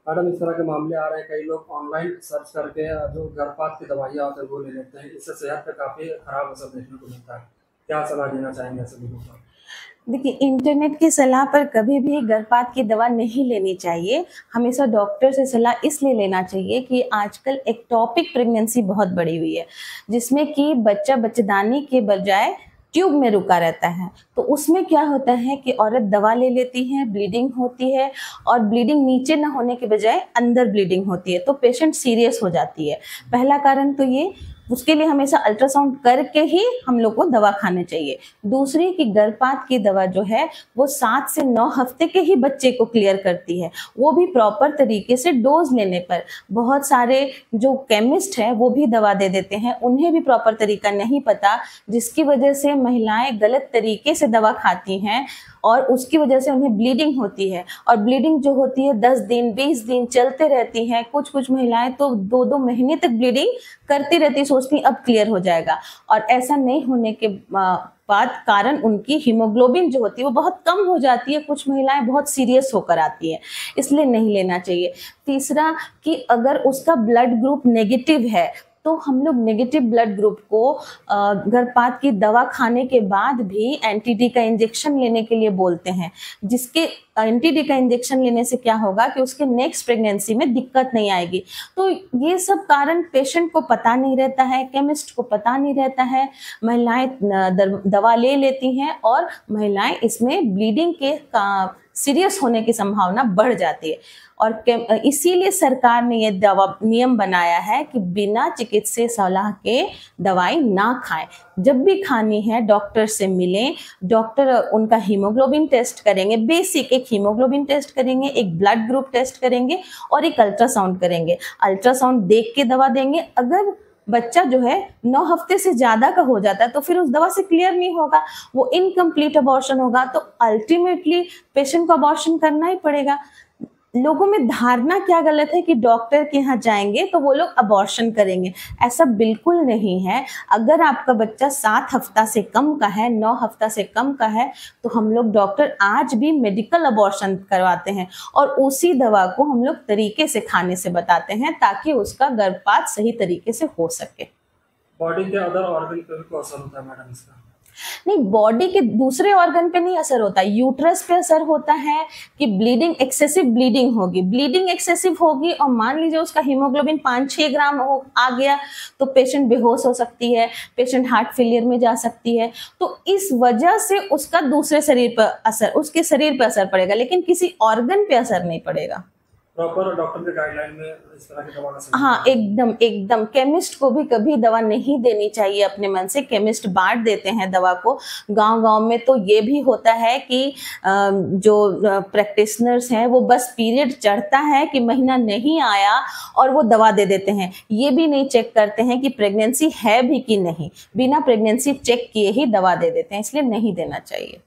Madam इस तरह के मामले आ रहे हैं, कई लोग ऑनलाइन सर्च करके जो गर्भपात की दवाइयाँ होती हैं वो ले लेते हैं, इससे सेहत पे काफ़ी खराब असर देखने को मिलता है। क्या सलाह देना चाहेंगे ऐसे लोगों को? देखिए, इंटरनेट की सलाह पर कभी भी गर्भपात की दवा नहीं लेनी चाहिए। हमेशा डॉक्टर से सलाह इसलिए लेना चाहिए कि आजकल एक्टोपिक प्रेगनेंसी बहुत बढ़ी हुई है, जिसमें कि बच्चा बच्चेदानी के बजाय ट्यूब में रुका रहता है। तो उसमें क्या होता है कि औरत दवा ले लेती है, ब्लीडिंग होती है और ब्लीडिंग नीचे ना होने के बजाय अंदर ब्लीडिंग होती है, तो पेशेंट सीरियस हो जाती है। पहला कारण तो ये, उसके लिए हमेशा अल्ट्रासाउंड करके ही हम लोग को दवा खाने चाहिए। दूसरी कि गर्भपात की दवा जो है वो 7 से 9 हफ्ते के ही बच्चे को क्लियर करती है, वो भी प्रॉपर तरीके से डोज लेने पर। बहुत सारे जो केमिस्ट हैं वो भी दवा दे देते हैं, उन्हें भी प्रॉपर तरीका नहीं पता, जिसकी वजह से महिलाएं गलत तरीके से दवा खाती हैं और उसकी वजह से उन्हें ब्लीडिंग होती है। और ब्लीडिंग जो होती है 10 दिन 20 दिन चलते रहती हैं। कुछ कुछ महिलाएं तो 2-2 महीने तक ब्लीडिंग करती रहती, सोचती अब क्लियर हो जाएगा, और ऐसा नहीं होने के बाद कारण उनकी हीमोग्लोबिन जो होती है वो बहुत कम हो जाती है। कुछ महिलाएं बहुत सीरियस होकर आती हैं, इसलिए नहीं लेना चाहिए। तीसरा कि अगर उसका ब्लड ग्रुप नेगेटिव है तो हम लोग नेगेटिव ब्लड ग्रुप को गर्भपात की दवा खाने के बाद भी एंटी-डी का इंजेक्शन लेने के लिए बोलते हैं, जिसके एंटी-डी का इंजेक्शन लेने से क्या होगा कि उसके नेक्स्ट प्रेगनेंसी में दिक्कत नहीं आएगी। तो ये सब कारण पेशेंट को पता नहीं रहता है, केमिस्ट को पता नहीं रहता है, महिलाएं दवा ले लेती हैं और महिलाएं इसमें ब्लीडिंग के सीरियस होने की संभावना बढ़ जाती है। और इसीलिए सरकार ने ये दवा नियम बनाया है कि बिना चिकित्सीय सलाह के दवाई ना खाएं। जब भी खानी है डॉक्टर से मिलें, डॉक्टर उनका हीमोग्लोबिन टेस्ट करेंगे, बेसिक एक हीमोग्लोबिन टेस्ट करेंगे, एक ब्लड ग्रुप टेस्ट करेंगे और एक अल्ट्रासाउंड करेंगे। अल्ट्रासाउंड देख के दवा देंगे। अगर बच्चा जो है 9 हफ्ते से ज़्यादा का हो जाता है तो फिर उस दवा से क्लियर नहीं होगा, वो इनकम्प्लीट अबॉर्शन होगा, तो अल्टीमेटली पेशेंट को अबॉर्शन करना ही पड़ेगा। लोगों में धारणा क्या गलत है कि डॉक्टर के यहाँ जाएंगे तो वो लोग अबॉर्शन करेंगे, ऐसा बिल्कुल नहीं है। अगर आपका बच्चा 7 हफ्ता से कम का है, 9 हफ्ता से कम का है, तो हम लोग डॉक्टर आज भी मेडिकल अबॉर्शन करवाते हैं और उसी दवा को हम लोग तरीके से खाने से बताते हैं ताकि उसका गर्भपात सही तरीके से हो सके। बॉडी के अदर ऑर्गन पे भी असर होता है मैडम इसका? नहीं, बॉडी के दूसरे ऑर्गन पे नहीं असर होता, यूट्रस पे असर होता है कि ब्लीडिंग, एक्सेसिव ब्लीडिंग होगी। ब्लीडिंग एक्सेसिव होगी और मान लीजिए उसका हीमोग्लोबिन 5-6 ग्राम आ गया तो पेशेंट बेहोश हो सकती है, पेशेंट हार्ट फेलियर में जा सकती है। तो इस वजह से उसका दूसरे शरीर पर असर, उसके शरीर पर असर पड़ेगा, लेकिन किसी ऑर्गन पे असर नहीं पड़ेगा। प्रॉपर डॉक्टर के गाइडलाइन में इस तरह की दवा का हाँ, एकदम एकदम। केमिस्ट को भी कभी दवा नहीं देनी चाहिए अपने मन से। केमिस्ट बांट देते हैं दवा को गांव-गांव में। तो ये भी होता है कि जो प्रैक्टिशनर्स हैं वो बस पीरियड चढ़ता है कि महीना नहीं आया और वो दवा दे देते हैं। ये भी नहीं चेक करते हैं कि प्रेगनेंसी है भी कि नहीं, बिना प्रेगनेंसी चेक किए ही दवा दे देते हैं, इसलिए नहीं देना चाहिए।